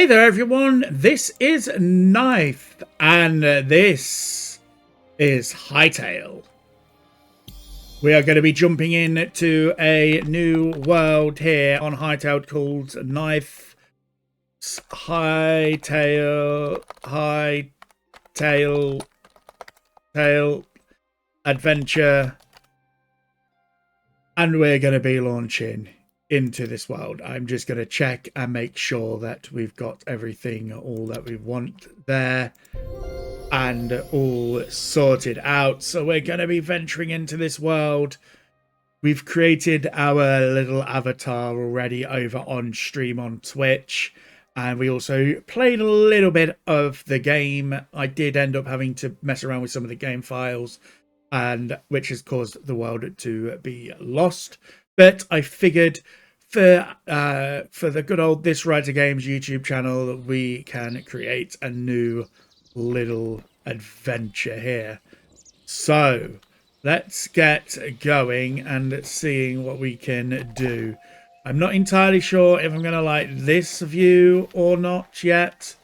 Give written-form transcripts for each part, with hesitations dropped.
Hey there everyone, this is Nythe, and this is Hytale. We are going to be jumping into a new world here on Hytale called Nythe Hytale Adventure, and we're going to be launching into this world. I'm just going to check and make sure that we've got everything, all that we want there, and all sorted out. So we're going to be venturing into this world. We've created our little avatar already over on stream on Twitch, and we also played a little bit of the game. I did end up having to mess around with some of the game files, and which has caused the world to be lost. But I figured for the good old This Writer Games YouTube channel, we can create a new little adventure here. So let's get going and seeing what we can do. I'm not entirely sure if I'm going to like this view or not yet,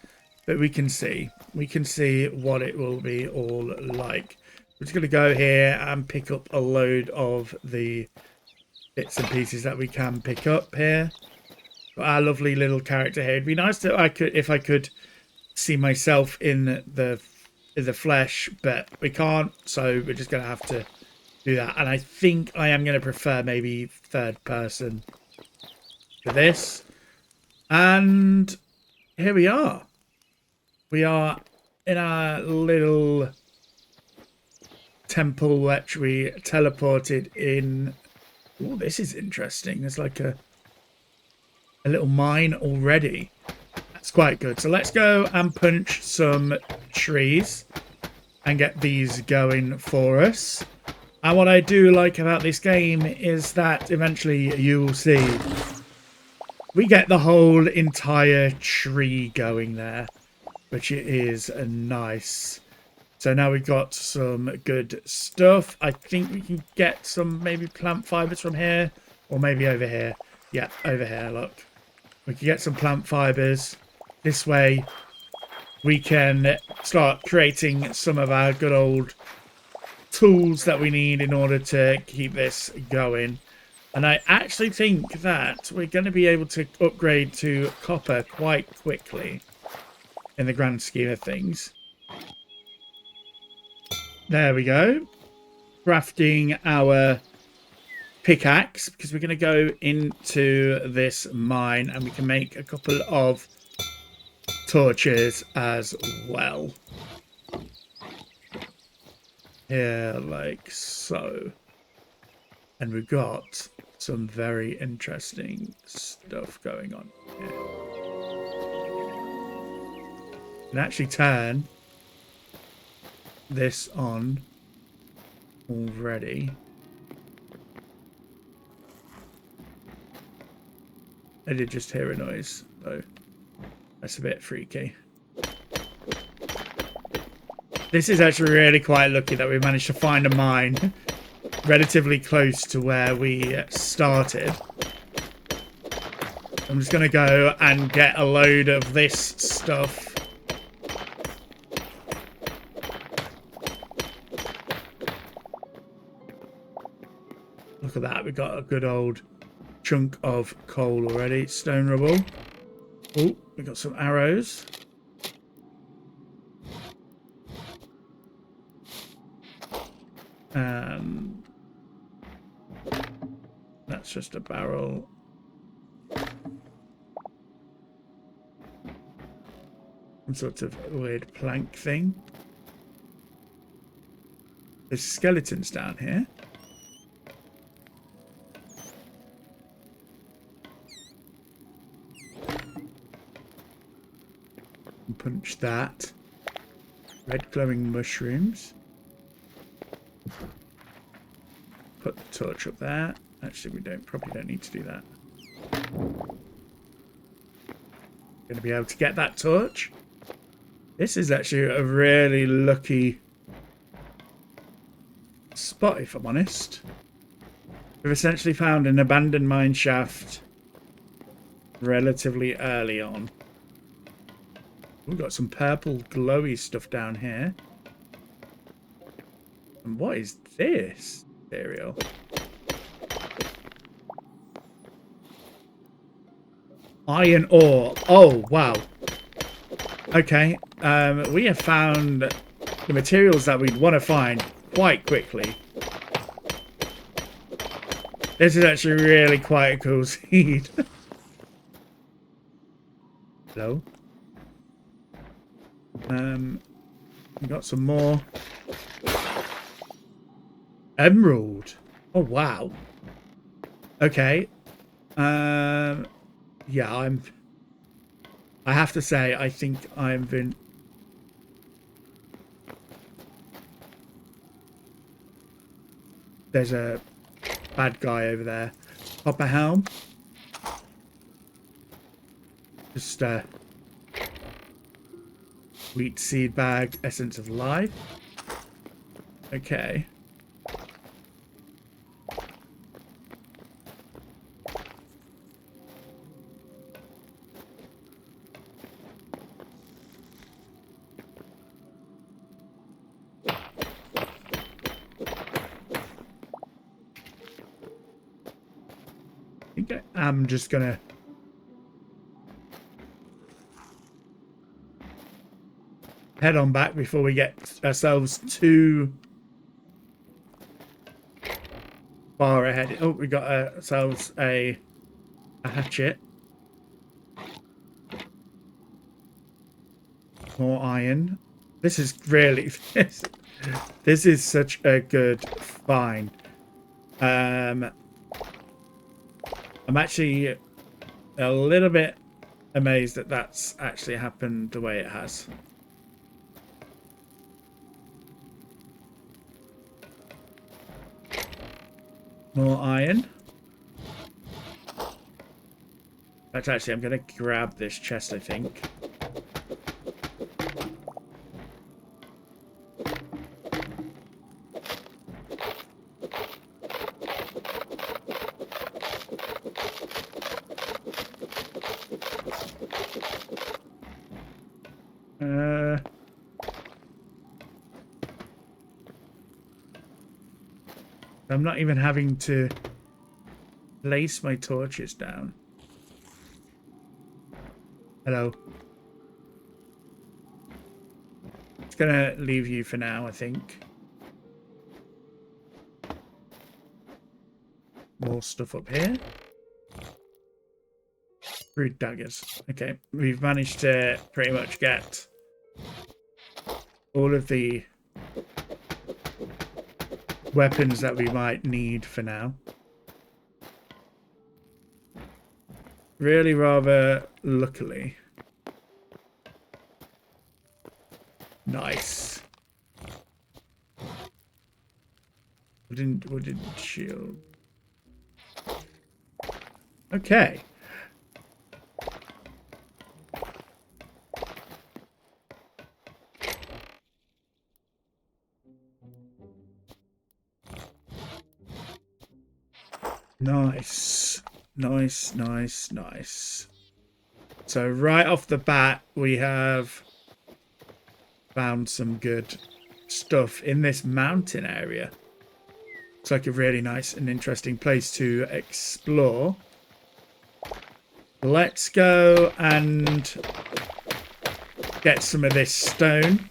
but we can see. We can see what it will be all like. We're just going to go here and pick up a load of the bits and pieces that we can pick up here. Got our lovely little character here. It'd be nice to if I could see myself in the flesh, but we can't, so we're just gonna have to do that. And I think I am gonna prefer maybe third person for this. And here we are. We are in our little temple which we teleported in. Oh, this is interesting. There's like a little mine already. That's quite good. So let's go and punch some trees and get these going for us. And what I do like about this game is that eventually you will see we get the whole entire tree going there, which is nice. So now we've got some good stuff. I think we can get some maybe plant fibers from here, or maybe over here. Yeah, over here, look. We can get some plant fibers. This way we can start creating some of our good old tools that we need in order to keep this going. And I actually think that we're going to be able to upgrade to copper quite quickly in the grand scheme of things. There we go. Crafting our pickaxe, because we're going to go into this mine and we can make a couple of torches as well. Here, like so. And we've got some very interesting stuff going on here. You can actually turn this on already. I did just hear a noise though. That's a bit freaky. This is actually really quite lucky that we managed to find a mine relatively close to where we started. I'm just gonna go and get a load of this stuff. Look at that, we got a good old chunk of coal already. Stone rubble. Oh, we got some arrows. That's just a barrel. Some sort of weird plank thing. There's skeletons down here. Punch that. Red glowing mushrooms. Put the torch up there. Actually, we probably don't need to do that. Going to be able to get that torch. This is actually a really lucky spot, if I'm honest. We've essentially found an abandoned mine shaft relatively early on. We've got some purple glowy stuff down here. And what is this material? Iron ore. Oh, wow. Okay. We have found the materials that we'd want to find quite quickly. This is actually really quite a cool seed. Hello. We got some more. Emerald. Oh, wow. Okay. Yeah, I have to say, I think I've been... There's a bad guy over there. Copper helm. Just, wheat seed bag, essence of life. Okay. I'm just gonna head on back before we get ourselves too far ahead. Oh, we got ourselves a hatchet. More iron. This is really this is such a good find. I'm actually a little bit amazed that that's actually happened the way it has. More iron. But actually, I'm going to grab this chest, I think. I'm not even having to place my torches down. Hello. It's gonna leave you for now, I think. More stuff up here. Rude daggers. Okay, we've managed to pretty much get all of the weapons that we might need for now. Really rather luckily. Nice. Wooden shield. Okay. Nice. Nice, nice, nice. So right off the bat, we have found some good stuff in this mountain area. It's like a really nice and interesting place to explore. Let's go and get some of this stone.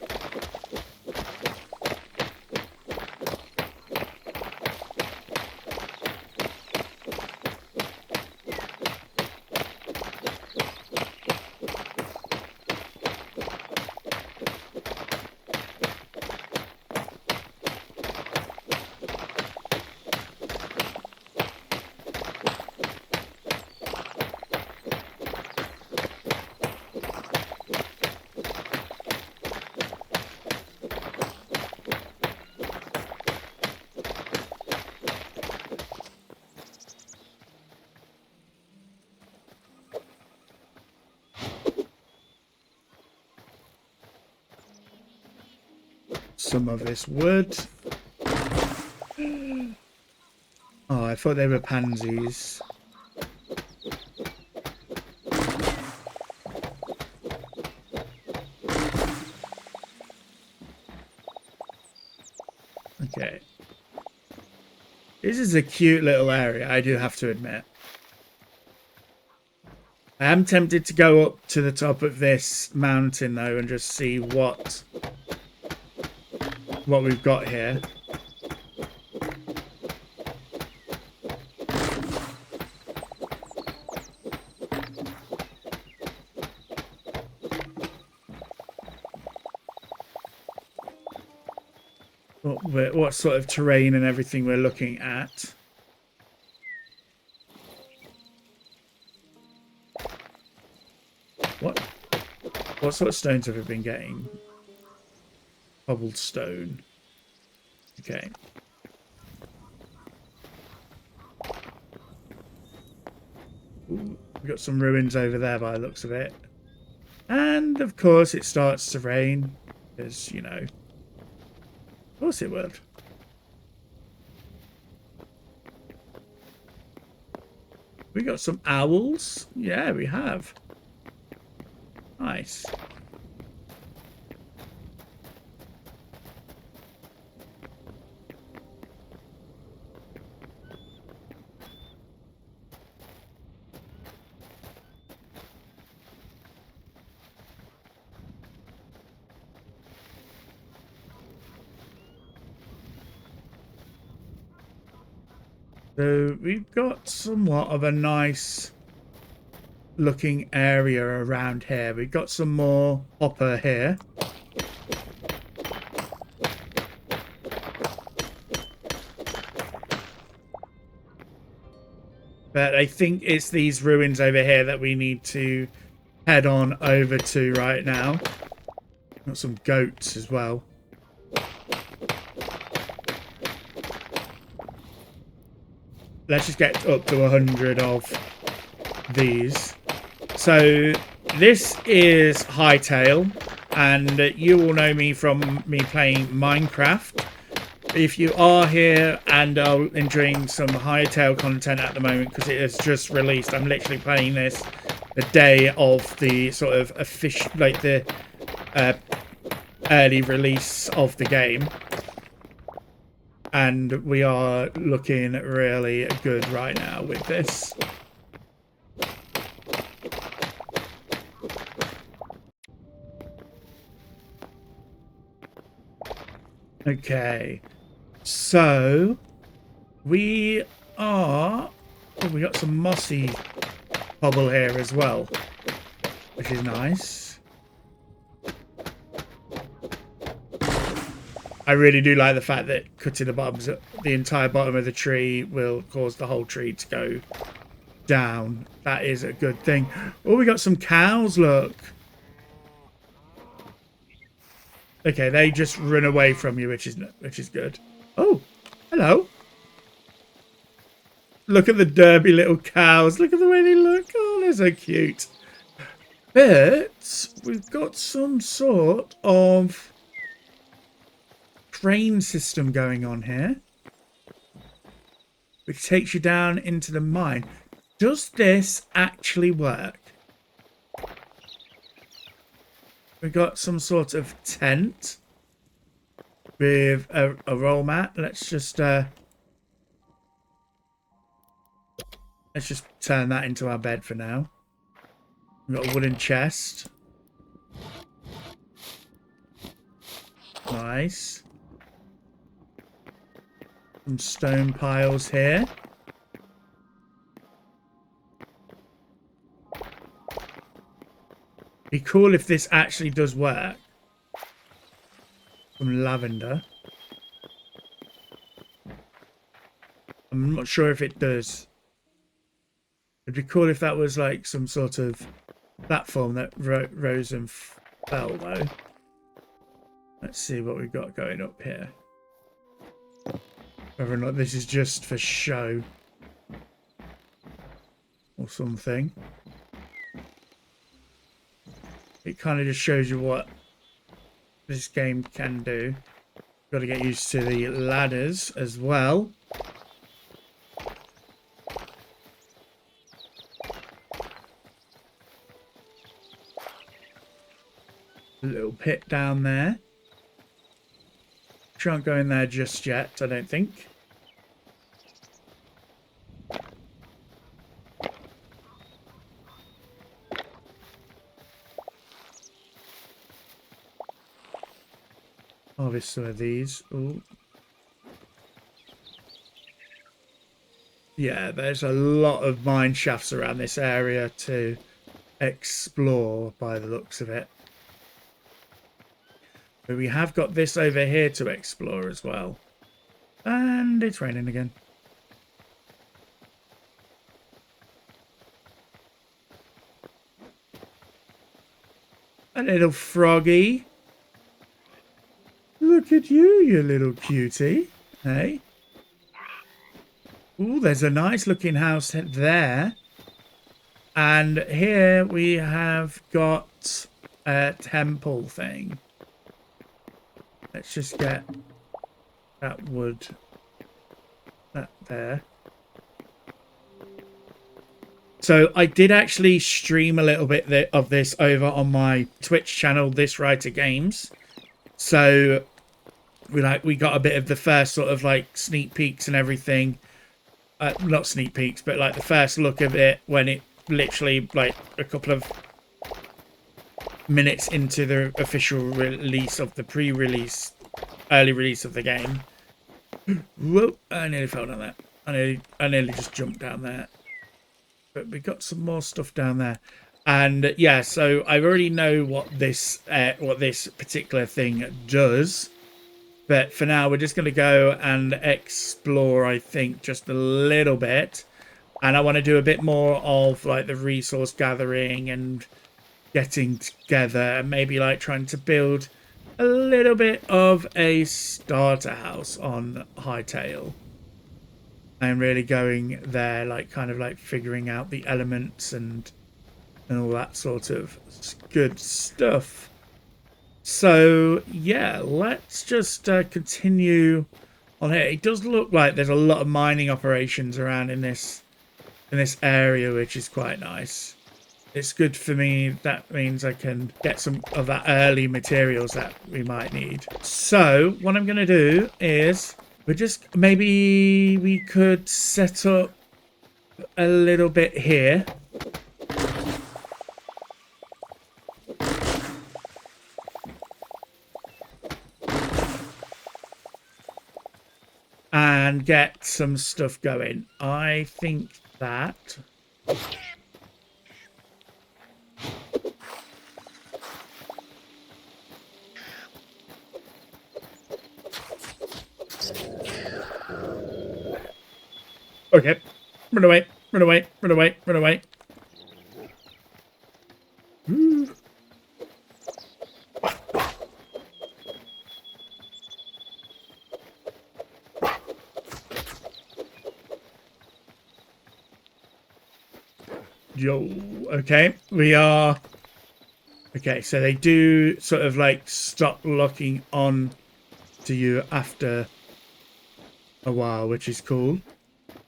Some of this wood. Oh, I thought they were pansies. Okay. This is a cute little area, I do have to admit. I am tempted to go up to the top of this mountain though and just see what we've got here. What sort of terrain and everything we're looking at. What sort of stones have we been getting? Cobblestone. Okay. Ooh, we've got some ruins over there by the looks of it. And of course it starts to rain. Because, you know. Of course it would. We got some owls? Yeah, we have. Nice. So we've got somewhat of a nice looking area around here. We've got some more hopper here. But I think it's these ruins over here that we need to head on over to right now. Got some goats as well. Let's just get up to 100 of these. So this is Hytale, and you all know me from me playing Minecraft. If you are here and are enjoying some Hytale content at the moment, because it has just released, I'm literally playing this the day of the sort of official, like the early release of the game. And we are looking really good right now with this. Okay. So, we are... Oh, we got some mossy cobble here as well, which is nice. I really do like the fact that cutting the entire bottom of the tree will cause the whole tree to go down. That is a good thing. Oh, we got some cows, look. Okay, they just run away from you, which is good. Oh, hello. Look at the derby little cows. Look at the way they look. Oh, they're so cute. But we've got some sort of train system going on here, which takes you down into the mine. Does this actually work? We got some sort of tent with a roll mat. Let's just turn that into our bed for now. We've got a wooden chest. Nice. Some stone piles here. Be cool if this actually does work. Some lavender. I'm not sure if it does. It'd be cool if that was like some sort of platform that rose and fell though. Let's see what we've got going up here. Whether or not this is just for show or something. It kind of just shows you what this game can do. Got to get used to the ladders as well. A little pit down there. Can't go in there just yet, I don't think. Harvest some of these. Ooh. Yeah, there's a lot of mine shafts around this area to explore by the looks of it. But we have got this over here to explore as well. And it's raining again. A little froggy. Look at you, you little cutie. Hey. Ooh, there's a nice looking house there. And here we have got a temple thing. Let's just get that wood. That there. So I did actually stream a little bit of this over on my Twitch channel, This Writer Games. So we got a bit of the first sort of like sneak peeks and everything. Not sneak peeks, but like the first look of it when it literally like a couple of minutes into the official release of the pre-release, early release of the game. Whoa! I nearly fell down there. I nearly just jumped down there. But we got some more stuff down there, and yeah. So I already know what this particular thing does. But for now, we're just going to go and explore, I think, just a little bit. And I want to do a bit more of like the resource gathering and getting together and maybe like trying to build a little bit of a starter house on Hytale. And really going there, like kind of like figuring out the elements and all that sort of good stuff. So yeah, let's just continue on here. It does look like there's a lot of mining operations around in this area, which is quite nice. It's good for me. That means I can get some of that early materials that we might need. So what I'm going to do is maybe we could set up a little bit here. And get some stuff going. I think that okay. Run away, run away, run away, run away. Ooh. Yo, okay, we are okay. So they do sort of like stop locking on to you after a while, which is cool.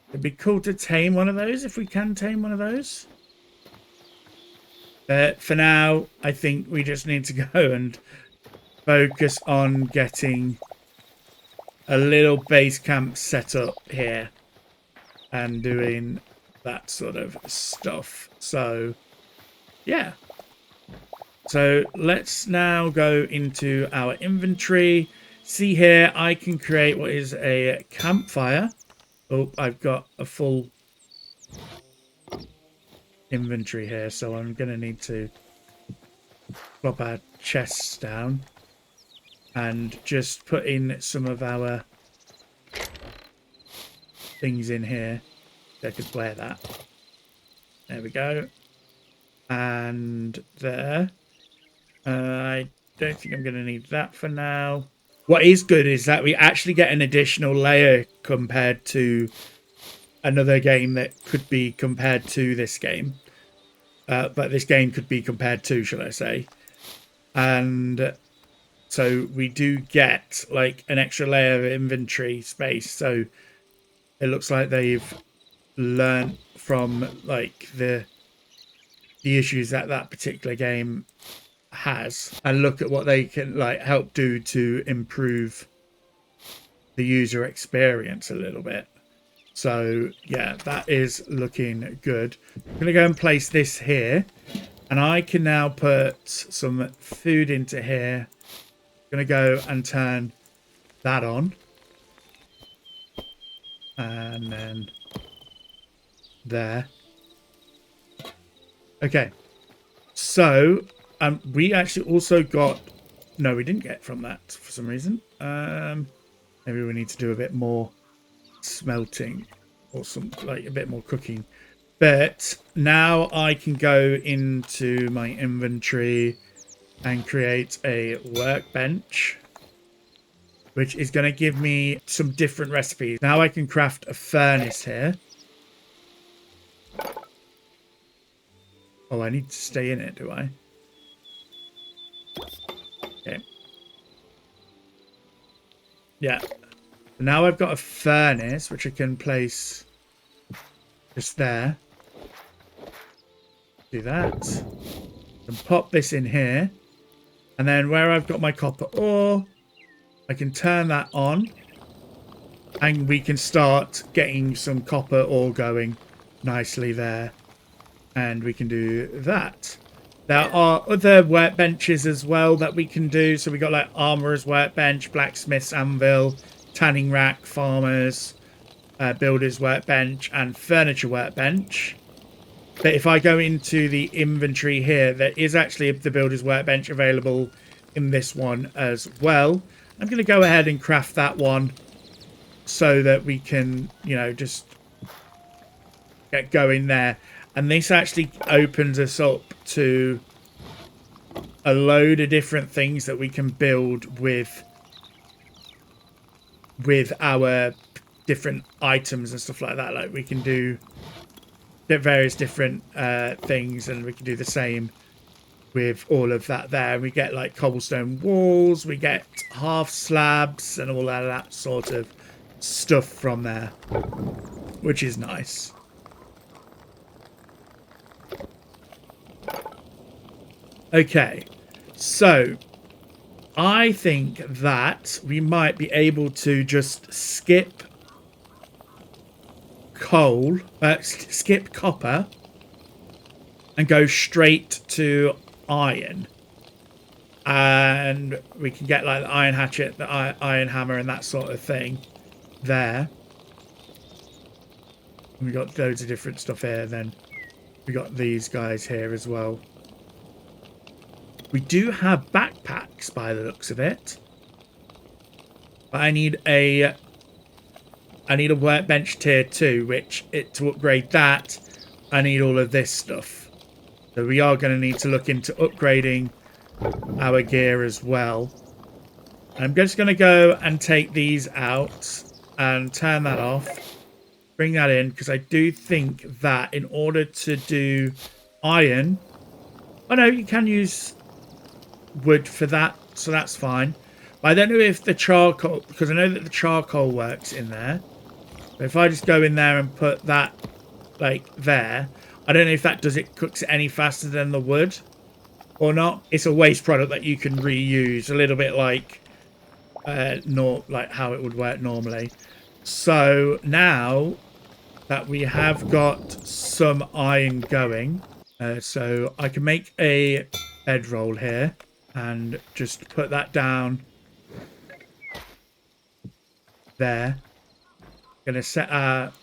It'd be cool to tame one of those if we can tame one of those. For now, I think we just need to go and focus on getting a little base camp set up here and doing that sort of stuff. So yeah, so let's now go into our inventory. See here, I can create what is a campfire. Oh, I've got a full inventory here, so I'm gonna need to pop our chests down and just put in some of our things in here. I could wear that. There we go. And there. I don't think I'm going to need that for now. What is good is that we actually get an additional layer compared to another game that could be compared to this game. But this game could be compared to, shall I say. And so we do get like an extra layer of inventory space. So it looks like they've learned from like the issues that particular game has and look at what they can like help do to improve the user experience a little bit. So yeah, that is looking good. I'm going to go and place this here. And I can now put some food into here. I'm going to go and turn that on. And then there. Okay. So we actually also got... No, we didn't get from that for some reason. Maybe we need to do a bit more smelting or some like a bit more cooking. But now I can go into my inventory and create a workbench, which is going to give me some different recipes. Now I can craft a furnace here. Oh, I need to stay in it, do I? Okay. Yeah. Now I've got a furnace, which I can place just there. Do that. And pop this in here. And then where I've got my copper ore, I can turn that on. And we can start getting some copper ore going nicely there. And we can do that. There are other workbenches as well that we can do. So we got like armorer's workbench, blacksmith's anvil, tanning rack, farmer's, builder's workbench, and furniture workbench. But if I go into the inventory here, there is actually the builder's workbench available in this one as well. I'm going to go ahead and craft that one so that we can, you know, just get going there. And this actually opens us up to a load of different things that we can build with our different items and stuff like that. Like we can do various different things, and we can do the same with all of that there. We get like cobblestone walls, we get half slabs and all of that sort of stuff from there, which is nice. Okay, so I think that we might be able to just skip coal, skip copper, and go straight to iron. And we can get like the iron hatchet, the iron hammer, and that sort of thing there. We got loads of different stuff here. Then we got these guys here as well. We do have backpacks by the looks of it. But I need a workbench tier 2, which to upgrade that, I need all of this stuff. So we are going to need to look into upgrading our gear as well. I'm just going to go and take these out and turn that off. Bring that in, because I do think that in order to do iron... Oh no, you can use wood for that, so that's fine. But I don't know if the charcoal, because I know that the charcoal works in there. But if I just go in there and put that like there, I don't know if that cooks it any faster than the wood or not. It's a waste product that you can reuse, a little bit like like how it would work normally. So now that we have got some iron going, so I can make a bedroll here and just put that down there. Gonna set our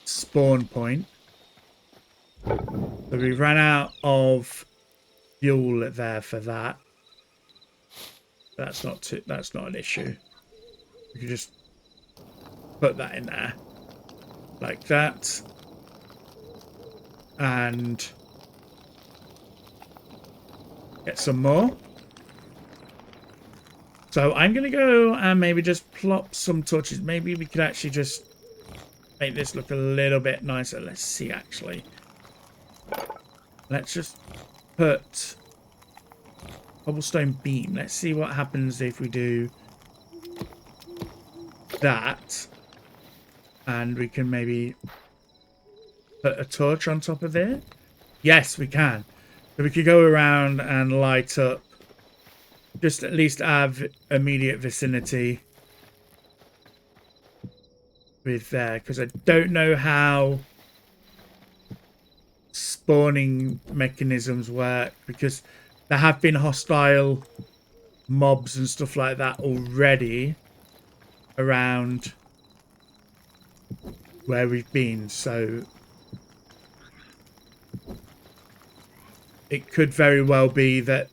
spawn point. So we ran out of fuel there for that. That's not an issue. We can just put that in there like that, and get some more. So I'm going to go and maybe just plop some torches. Maybe we could actually just make this look a little bit nicer. Let's see, actually. Let's just put cobblestone beam. Let's see what happens if we do that. And we can maybe put a torch on top of it. Yes, we can. So we could go around and light up just at least our immediate vicinity with there, because I don't know how spawning mechanisms work, because there have been hostile mobs and stuff like that already around where we've been, so it could very well be that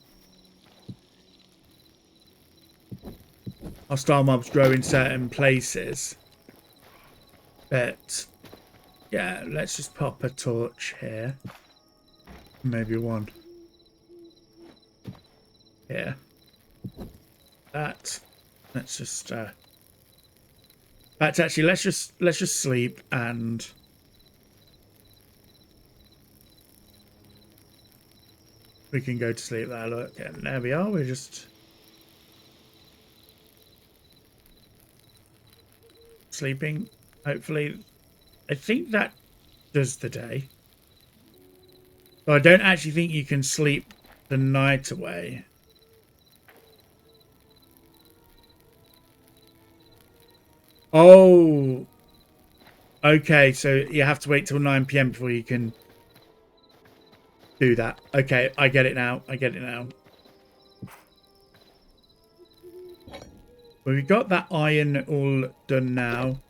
hostile mobs grow in certain places. But yeah, let's just pop a torch here. Maybe one here. That. Let's just but actually let's just sleep, and we can go to sleep there. Look, and there we are. We're just sleeping. Hopefully, I think that does the day. So I don't actually think you can sleep the night away. Oh, okay. So you have to wait till 9 p.m. before you can do that. Okay, I get it now. I get it now. Well, we've got that iron all done now.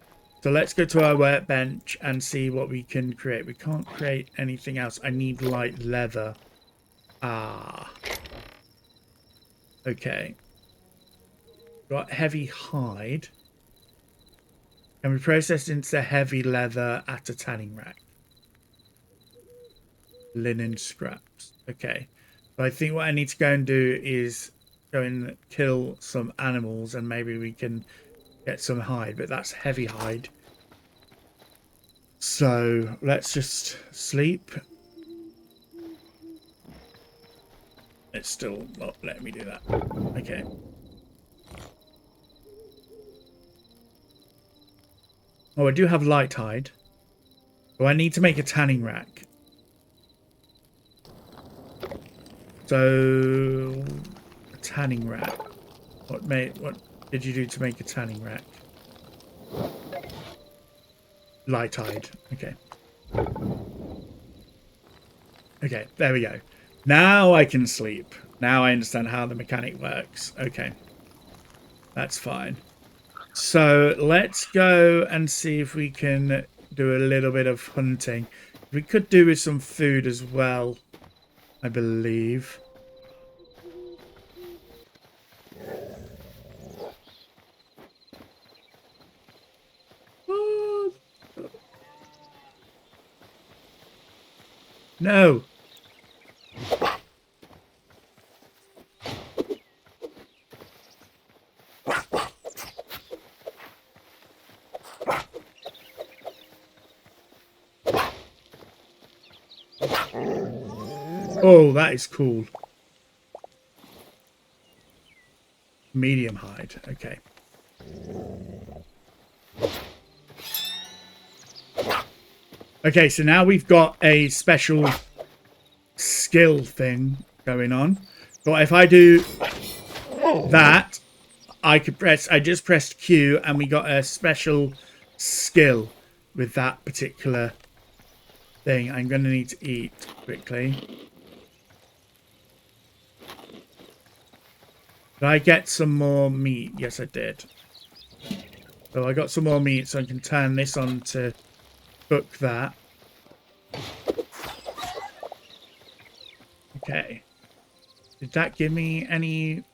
So let's go to our workbench and see what we can create. We can't create anything else. I need light leather. Ah. Okay. Got heavy hide. Can we process into heavy leather at a tanning rack? Linen scraps. Okay. So I think what I need to go and do is go and kill some animals, and maybe we can get some hide, but that's heavy hide. So let's just sleep. It's still not letting me do that. Okay. Oh, I do have light hide. So I need to make a tanning rack. So a tanning rack. What did you do to make a tanning rack? Light hide. Okay. Okay, there we go. Now I can sleep. Now I understand how the mechanic works. Okay. That's fine. So let's go and see if we can do a little bit of hunting. We could do with some food as well, I believe. What? No. Oh, that is cool. Medium hide. Okay. Okay, so now we've got a special skill thing going on. But if I do that, I just pressed Q and we got a special skill with that particular thing. I'm going to need to eat quickly. Did I get some more meat? Yes, I did. So I got some more meat, so I can turn this on to cook that. Okay. Did that give me any...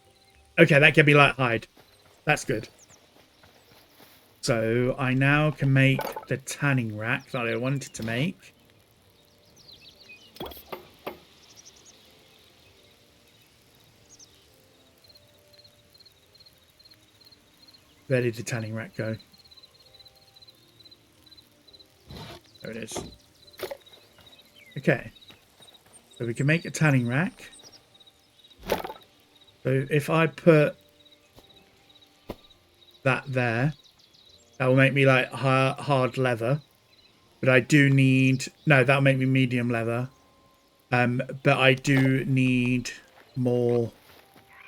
Okay, that gave me light hide. That's good. So I now can make the tanning rack that I wanted to make. Where did the tanning rack go? There it is. Okay. So we can make a tanning rack. So if I put that there, that will make me like hard leather. But I do need... No, that'll make me medium leather. But I do need more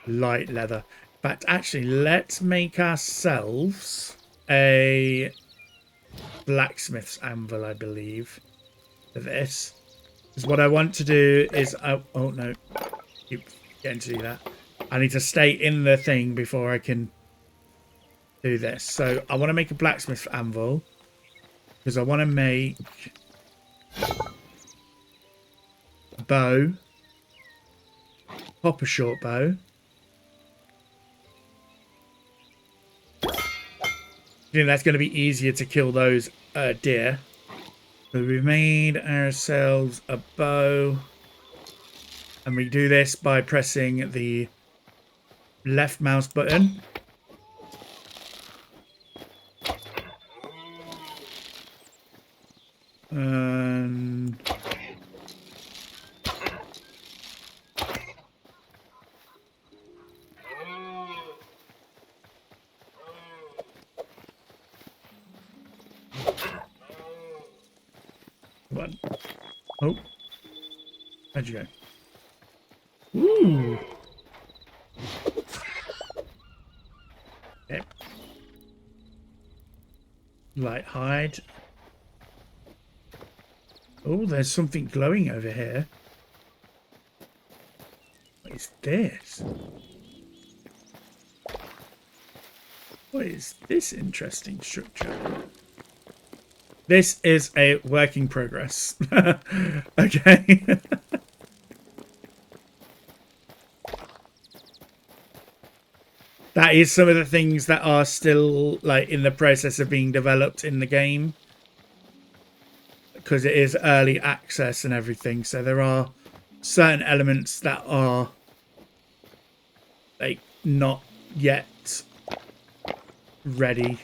light leather. In fact, actually, let's make ourselves a blacksmith's anvil, I believe, for this. Because what I want to do is... oh, no. Keep getting to do that. I need to stay in the thing before I can do this. So I want to make a blacksmith anvil. Because I want to make a bow. Pop a short bow. I think that's going to be easier to kill those deer. So we've made ourselves a bow. And we do this by pressing the left mouse button. And one. Oh, where'd you go? Ooh. Okay. Light hide. Oh, there's something glowing over here. What is this? What is this interesting structure? This is a work in progress. Okay. That is some of the things that are still like in the process of being developed in the game. Because it is early access and everything. So there are certain elements that are like not yet ready.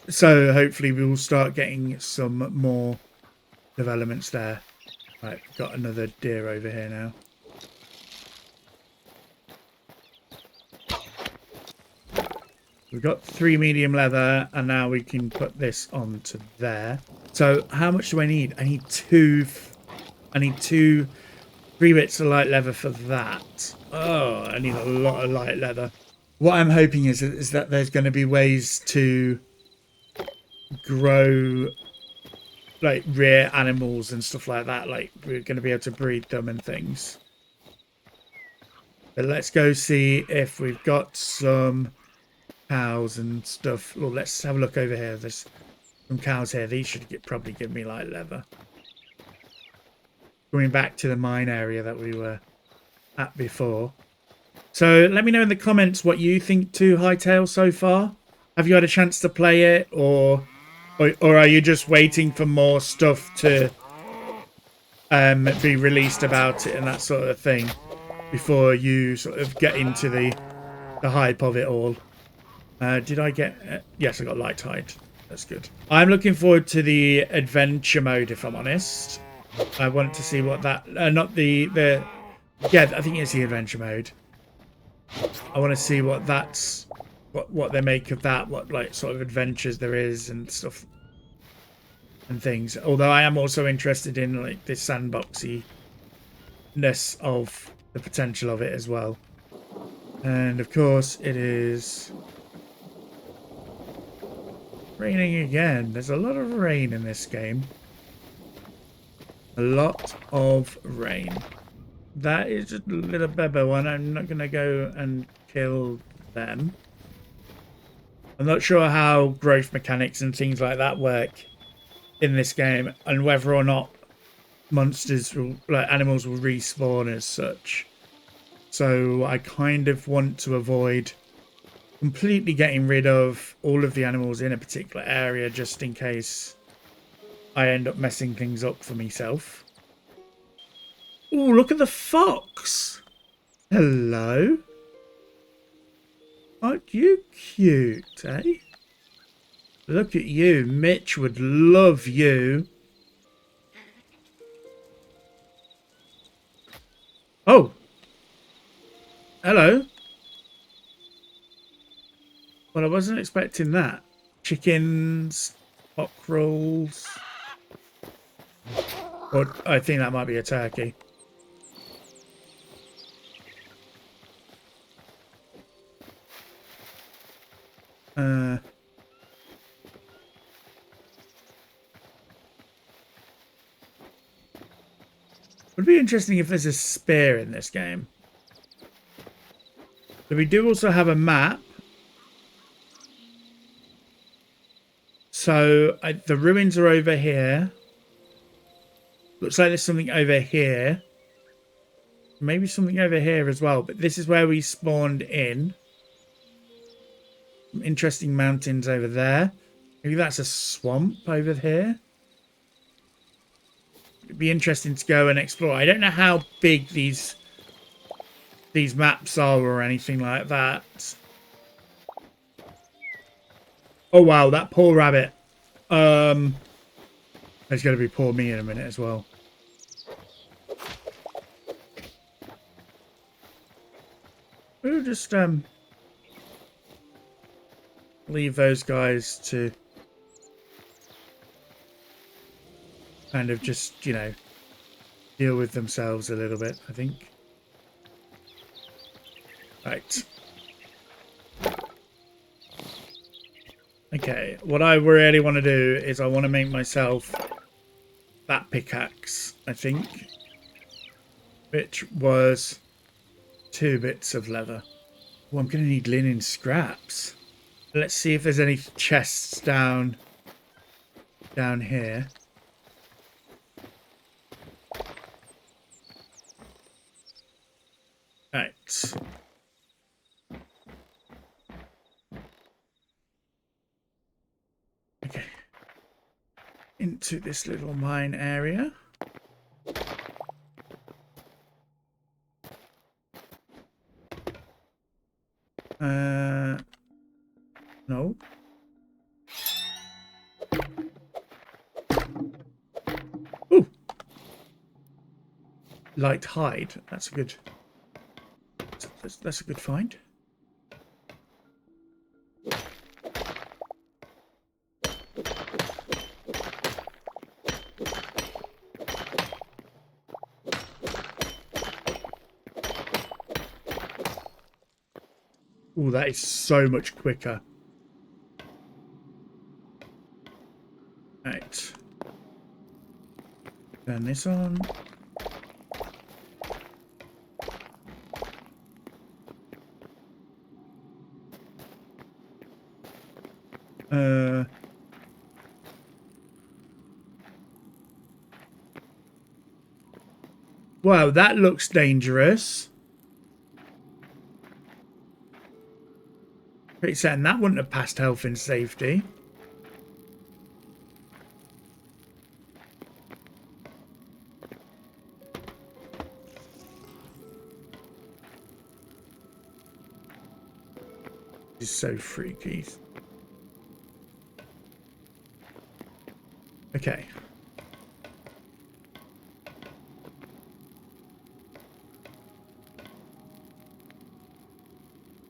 So hopefully we will start getting some more developments there. Right, got another deer over here now. We've got 3 medium leather, and now we can put this onto there. So how much do I need? I need 3 bits of light leather for that. Oh, I need a lot of light leather. What I'm hoping is that there's going to be ways to grow like rare animals and stuff like that. Like we're going to be able to breed them and things. But let's go see if we've got some cows and stuff. Well, let's have a look over here. There's some cows here. These should probably give me light leather. Going back to the mine area that we were at before. So let me know in the comments what you think to Hytale so far. Have you had a chance to play it, or are you just waiting for more stuff to be released about it and that sort of thing before you sort of get into the hype of it all? Did I get... yes, I got light hide. That's good. I'm looking forward to the adventure mode, if I'm honest. I want to see what that... not the... yeah, I think it's the adventure mode. I want to see what that's... What they make of that. What, like, sort of adventures there is and stuff. And things. Although I am also interested in, like, the sandboxy-ness of the potential of it as well. And, of course, it is... raining again. There's a lot of rain in this game. A lot of rain. That is just a little bebba one. I'm not going to go and kill them. I'm not sure how growth mechanics and things like that work in this game, and whether or not monsters, like animals, will respawn as such. So I kind of want to avoid completely getting rid of all of the animals in a particular area, just in case I end up messing things up for myself. Oh, look at the fox. Hello. Aren't you cute, eh? Look at you. Mitch would love you. Oh. Hello. Well, I wasn't expecting that. Chickens, cockerels. Or I think that might be a turkey. Would be interesting if there's a spear in this game. So we do also have a map. So the ruins are over here. Looks like there's something over here. Maybe something over here as well. But this is where we spawned in. Some interesting mountains over there. Maybe that's a swamp over here. It'd be interesting to go and explore. I don't know how big these maps are or anything like that. Oh wow, that poor rabbit. There's going to be poor me in a minute as well. We'll just leave those guys to kind of just, you know, deal with themselves a little bit, I think. Right. Okay, what I really want to do is I want to make myself that pickaxe, I think, which was 2 bits of leather. Oh, I'm going to need linen scraps. Let's see if there's any chests down here. Right. Okay. Into this little mine area. No. Ooh. Light hide. That's a good. That's a good find. Oh, that is so much quicker. Right. Turn this on. Wow, that looks dangerous. Pretty certain that wouldn't have passed health and safety. This is so freaky. Okay.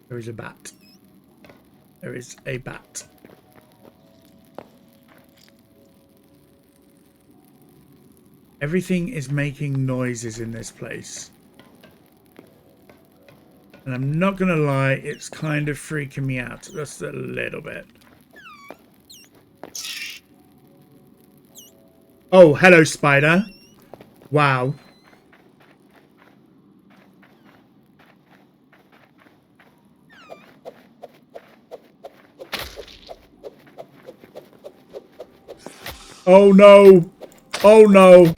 There is a bat. There is a bat. Everything is making noises in this place. And I'm not going to lie, it's kind of freaking me out just a little bit. Oh, hello, spider. Wow. Oh no! Oh no!